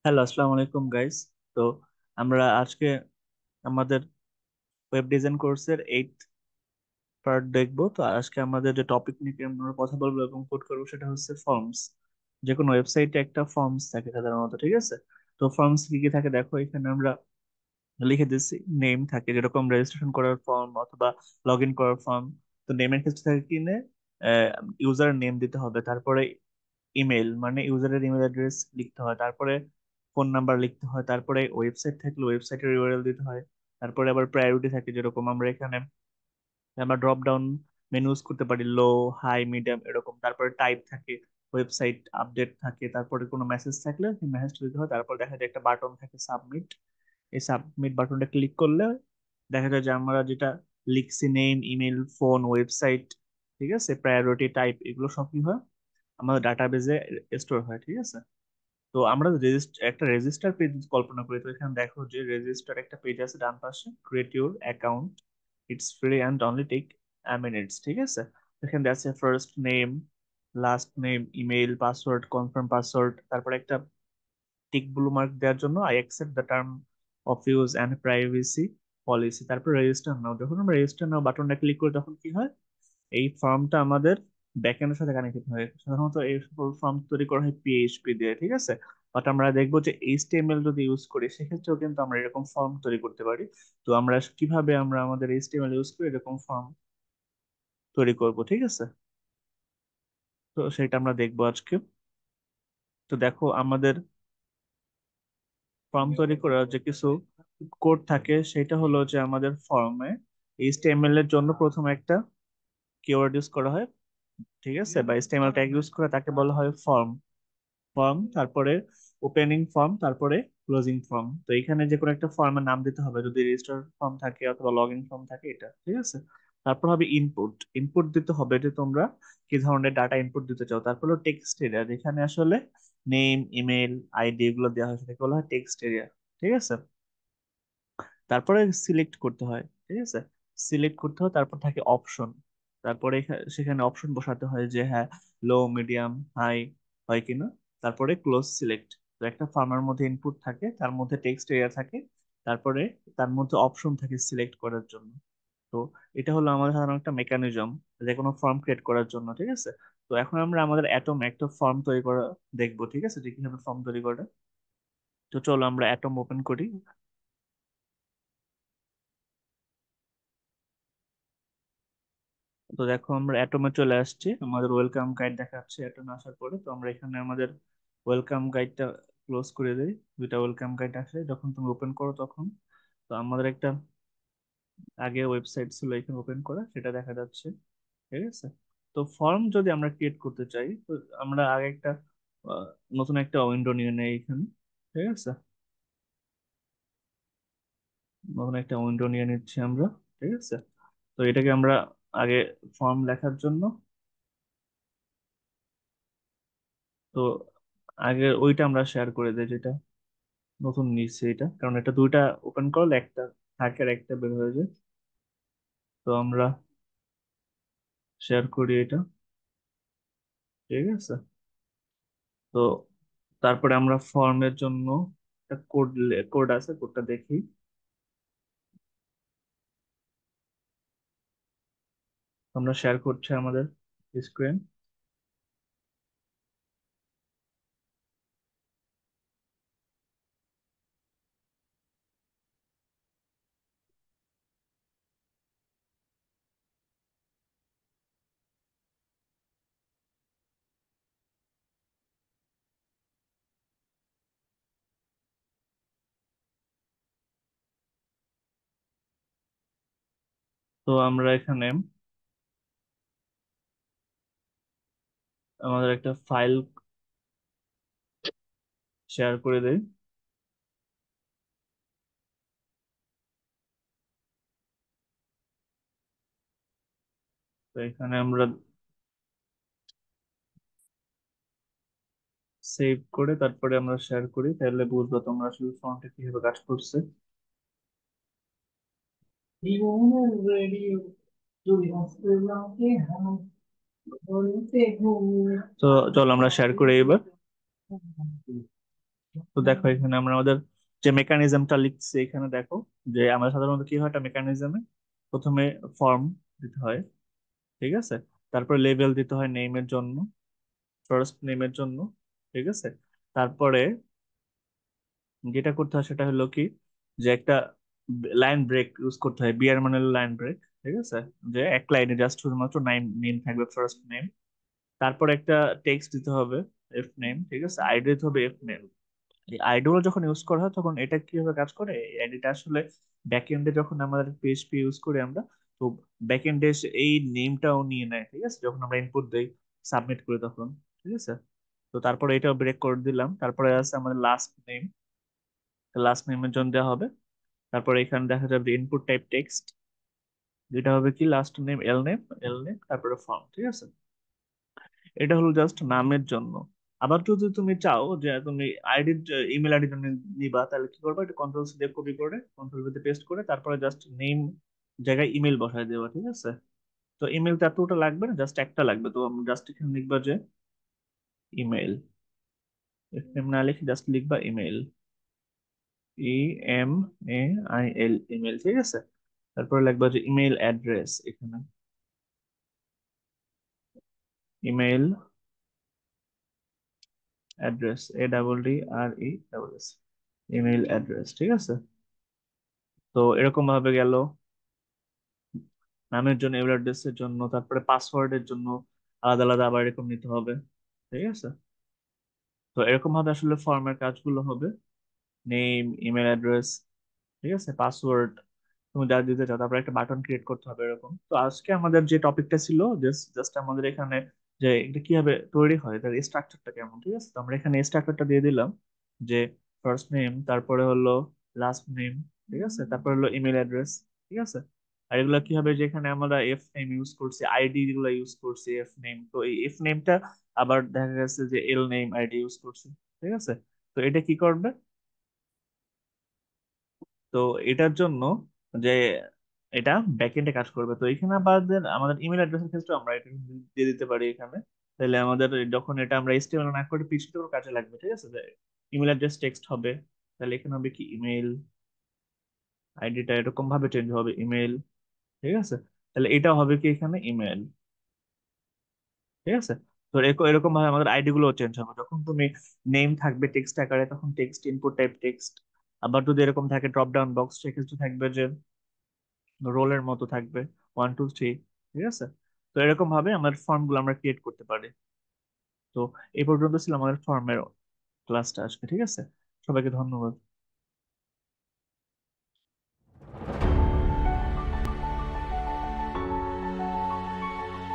Hello, আসসালামু আলাইকুম guys. তো আমরা আজকে আমাদের ওয়েব ডিজাইন কোর্সের 8th পার্ট দেখবো। তো আজকে আমাদের যে টপিক নিয়ে আমরা কথা বলবো এবং কোড করবো সেটা হচ্ছে ফর্মস। যে কোনো ওয়েবসাইটে একটা ফর্মস থাকে সাধারণত, ঠিক আছে? তো ফর্মস কি কি থাকে দেখো, এখানে আমরা লিখে দিচ্ছি। নেম থাকে, যেরকম রেজিস্ট্রেশন করার ফর্ম অথবা লগ ইন করার ফর্ম। তো নেমের ক্ষেত্রে থাকে কিনে ইউজার নেম দিতে হবে, তারপরে ইমেল মানে ইউজারের ইমেল অ্যাড্রেস লিখতে হয়, তারপরে ফোন নাম্বার লিখতে হয়, তারপরে ওয়েবসাইট থাকলে ওয়েবসাইটের ইউআরএল দিতে হয়। তারপরে আবার প্রায়োরিটি থাকে, যেরকম আমরা এখানে আমরা ড্রপ ডাউন মেনু ইউজ করতে পারি, লো, হাই, মিডিয়াম এরকম। তারপরে টাইপ থাকে, ওয়েবসাইট আপডেট থাকে, তারপরে কোনো মেসেজ থাকলে সেই মেসেজটা দিতে হয়। তারপর দেখা যায় একটা বাটন থাকে সাবমিট। এই সাবমিট বাটনটা ক্লিক করলে দেখা যায় যে আমরা যেটা লিখছি, নেম, ইমেল, ফোন, ওয়েবসাইট, ঠিক আছে, প্রায়োরিটি, টাইপ, এগুলো সব কি হয়, আমাদের ডাটাবেজে স্টোর হয়, ঠিক আছে? তো আমরা একটা রেজিস্টার পেজ কল্পনা করি। তো এখানে দেখো যে রেজিস্টার একটা পেজ আছে ডান পাশে, create your account, it's free and only take minutes, ঠিক আছে? এখানে আছে first name, last name, email, password, confirm password, তারপরে একটা টিক ব্লু মার্ক দেওয়ার জন্য I accept the term of use and privacy policy. তারপর রেজিস্টার নাও, যখন আমরা রেজিস্টার নাও বাটনটা ক্লিক করি তখন কি হয়, এই ফর্মটা আমাদের ব্যাকএন্ডের সাথে কানেক্টেড হয়। সাধারণত এই সকল ফর্ম তৈরি করা হয় পিএইচপি দিয়ে, ঠিক আছে? বাট আমরা দেখবো যে এইচটিএমএল যদি ইউজ করি সেক্ষেত্রেও কিন্তু আমরা এরকম ফর্ম তৈরি করতে পারি। তো আমরা কিভাবে আমরা আমাদের এইচটিএমএল ইউজ করে এরকম ফর্ম তৈরি করব, ঠিক আছে? তো সেটা আমরা দেখবো আজকে। তো দেখো, আমাদের ফর্ম তৈরি করার যে কিছু কোড থাকে সেটা হলো যে আমাদের ফর্মে এইচটিএমএল এর জন্য প্রথমে একটা কিওয়ার্ড ইউজ করা হয়, ঠিক আছে? বা এইচটিএমএল ট্যাগ ইউজ করে, তাকে বলা হয় ফর্ম। ফর্ম, তারপরে ওপেনিং ফর্ম, তারপরে ক্লোজিং ফর্ম। তো এখানে যে কোনো একটা ফর্মের নাম দিতে হবে, যদি রেজিস্টার ফর্ম থাকে অথবা লগ ইন ফর্ম থাকে, এটা ঠিক আছে। তারপর হবে ইনপুট। ইনপুট দিতে হবে যে তোমরা কি ধরনের ডাটা ইনপুট দিতে চাও। তারপর হলো টেক্সট এরিয়া, যেখানে আসলে নেম, ইমেল, আইডি এগুলো দেওয়া হয়, সেটাকে বলা হয় টেক্সট এরিয়া, ঠিক আছে? তারপরে সিলেক্ট করতে হয়, ঠিক আছে? সিলেক্ট করতে হয়, তারপর থাকে অপশন। তারপরে সেখানে অপশন বসাতে হয় যে হ্যাঁ, লো, মিডিয়াম, হাই হয় কিনা। তারপরে ক্লোজ সিলেক্ট। তো একটা ফার্মার মধ্যে ইনপুট থাকে, তার মধ্যে টেক্সট এরিয়া থাকে, তারপরে তার মধ্যে অপশন থাকে সিলেক্ট করার জন্য। তো এটা হলো আমাদের সাধারণ একটা মেকানিজম যে কোনো ফর্ম ক্রিয়েট করার জন্য, ঠিক আছে? তো এখন আমরা আমাদের অ্যাটম একটা ফর্ম তৈরি করা দেখবো, ঠিক আছে, যে কিভাবে ফর্ম তৈরি করে। তো চলো আমরা অ্যাটম ওপেন করি। তো দেখো, আমরা অ্যাটমে চলে আসছি, আমাদের ওয়েলকাম গাইড দেখাচ্ছে অ্যাটমে আসার পরে। তো আমরা এখানে আমাদের ওয়েলকাম গাইডটা ক্লোজ করে দিই। দুইটা ওয়েলকাম গাইড আসে যখন তুমি ওপেন করো তখন। তো আমাদের একটা আগে ওয়েবসাইট ছিল এখানে ওপেন করা, সেটা দেখা যাচ্ছে, ঠিক আছে? তো ফর্ম যদি আমরা ক্রিয়েট করতে চাই, তো আমরা আগে একটা আহ, নতুন একটা উইন্ডো নিয়ে নেই এখানে, ঠিক আছে? নতুন একটা উইন্ডো নিয়ে নিচ্ছি আমরা, ঠিক আছে? তো এটাকে আমরা আগে ফর্ম লেখার জন্য, তো আগে ওইটা আমরা শেয়ার করে দিই যেটা নতুন নিচ্ছে এটা, কারণ এটা দুইটা ওপেন করলে একটা থাকে আর একটা বের হয়ে যায়। তো আমরা শেয়ার করি এটা, ঠিক আছে? তো তারপরে আমরা ফর্মের জন্য একটা কোড আছে, কোডটা দেখি। আমরা শেয়ার করছি আমাদের স্ক্রিন। তো আমরা এখানে আমাদের একটা ফাইল শেয়ার করে দেই। তো এখানে আমরা সেভ করে তারপরে আমরা শেয়ার করি, তাহলে বুঝবো তোমরা আসলে ফর্মটা কিভাবে কাজ করছে। তো চলো আমরা শেয়ার করি এবার। তো দেখো এখানে আমরা আমাদের যে মেকানিজমটা লিখছি এখানে দেখো, যে আমরা সাধারণত কি হয় একটা মেকানিজমে প্রথমে ফর্ম দিতে হয়, ঠিক আছে, তারপর লেভেল দিতে হয় নেমের জন্য, ফার্স্ট নেমের জন্য, ঠিক আছে। তারপরে যেটা করতে হয় সেটা হলো কি, যে একটা লাইন ব্রেক ইউজ করতে হয়, বিআর মানে লাইন ব্রেক, ঠিক আছে, যে এক লাইনে জাস্ট শুধুমাত্র নাম নেম থাকবে, ফার্স্ট নেম। তারপর একটা টেক্সট দিতে হবে, এফ নেম, ঠিক আছে, আইডি দিতে হবে এফ নেম। এই আইডি গুলো যখন ইউজ করা হয় তখন এটা কিভাবে কাজ করে, এই আইডিটা আসলে ব্যাক এন্ডে যখন আমাদের পিএইচপি ইউজ করি আমরা, তো ব্যাক এন্ডে এই নেমটাও নিয়ে নেয়, ঠিক আছে, যখন আমরা ইনপুট দেই, সাবমিট করি তখন, ঠিক আছে। তো তারপরে এটা ব্রেক করে দিলাম, তারপরে আছে আমাদের লাস্ট নেম, লাস্ট নেমের জন্য দেওয়া হবে। তারপরে এখানে দেখা যাবে ইনপুট টাইপ টেক্সট, যেটা হবে কি লাস্ট নেম এল নেম, এল নেম তারপরে ফর্ম, ঠিক আছে। এটা হলো জাস্ট নামের জন্য। আবার যদি তুমি চাও যে তুমি আইডি, ইমেল আইডি জন্য নিবা, তাহলে কি করবে, এটা কন্ট্রোল সি দিয়ে কপি করে কন্ট্রোল ভি তে পেস্ট করে তারপরে জাস্ট নেম জায়গায় ইমেল বসায় দেবা, ঠিক আছে। তো ইমেলটা এতটা লাগবে না, জাস্ট একটা লাগবে, তো আমি জাস্ট এখানে লিখবা যে ইমেল, এফ এম না লিখে জাস্ট লিখবা email, E M A I L, email, ঠিক আছে। তারপরে লিখবা যে ইমেল অ্যাড্রেস, এখানে email address, A double D R E double S, email address, ঠিক আছে। তো এরকম ভাবে গেল নামের জন্য, ইমেল অ্যাড্রেসের জন্য, তারপরে পাসওয়ার্ডের জন্য আলাদা আলাদা আবার এরকম নিতে হবে, ঠিক আছে। তো এরকম ভাবে আসলে ফর্মের কাজগুলো হবে, নেম, ইমেল অ্যাড্রেস, ঠিক আছে, পাসওয়ার্ড তুমি যা দিতে চাও, তারপরে একটা বাটন ক্রিয়েট করতে হবে এরকম। তো আজকে আমাদের যে টপিকটা ছিল, জাস্ট জাস্ট আমাদের এখানে যে এটা কিভাবে তৈরি হয় তার স্ট্রাকচারটা কেমন, ঠিক আছে। তো আমরা এখানে স্ট্রাকচারটা দিয়ে দিলাম, যে ফার্স্ট নেম, তারপরে হলো লাস্ট নেম, ঠিক আছে, তারপরে হলো ইমেল অ্যাড্রেস, ঠিক আছে। আর এগুলো কি হবে, যেখানে আমরা এফ নেম ইউজ করছি, আইডি গুলো ইউজ করছি এফ নেম, তো এই এফ নেমটা আবার দেখা গেছে যে এল নেম আইডি ইউজ করছি, ঠিক আছে। তো এটা কি করবে, তো এটার জন্য যে এটা ব্যাকএন্ডে কাজ করবে, তো এখানে আমাদের আমাদের ইমেল অ্যাড্রেসের ক্ষেত্রে আমরা এটা দিয়ে দিতে পারি এখানে। তাহলে আমাদের যখন এটা আমরা এসটিএমএল না করে পিএইচপি করে কাজে লাগবে, ঠিক আছে, যে ইমেল অ্যাড্রেস টেক্সট হবে, তাহলে এখানে হবে কি ইমেল, আইডিটা এরকম ভাবে চেঞ্জ হবে ইমেল, ঠিক আছে। তাহলে এটা হবে কি এখানে ইমেল, ঠিক আছে। তো এরকম ভাবে আমাদের আইডি গুলো চেঞ্জ হবে, যখন তুমি নেম থাকবে টেক্সট আকারে তখন টেক্সট, ইনপুট টাইপ টেক্সট। আবার যদি এরকম থাকে ড্রপ ডাউন বক্স, সেক্ষেত্রে থাকবে যে রোলের মতো থাকবে, 1 2 3, ঠিক আছে। তো এরকম ভাবে আমার ফর্ম গুলো আমরা ক্রিয়েট করতে পারি। তো এই পর্যন্ত ছিল আমাদের ফর্মের ক্লাসটা আজকে, ঠিক আছে। সবাইকে ধন্যবাদ।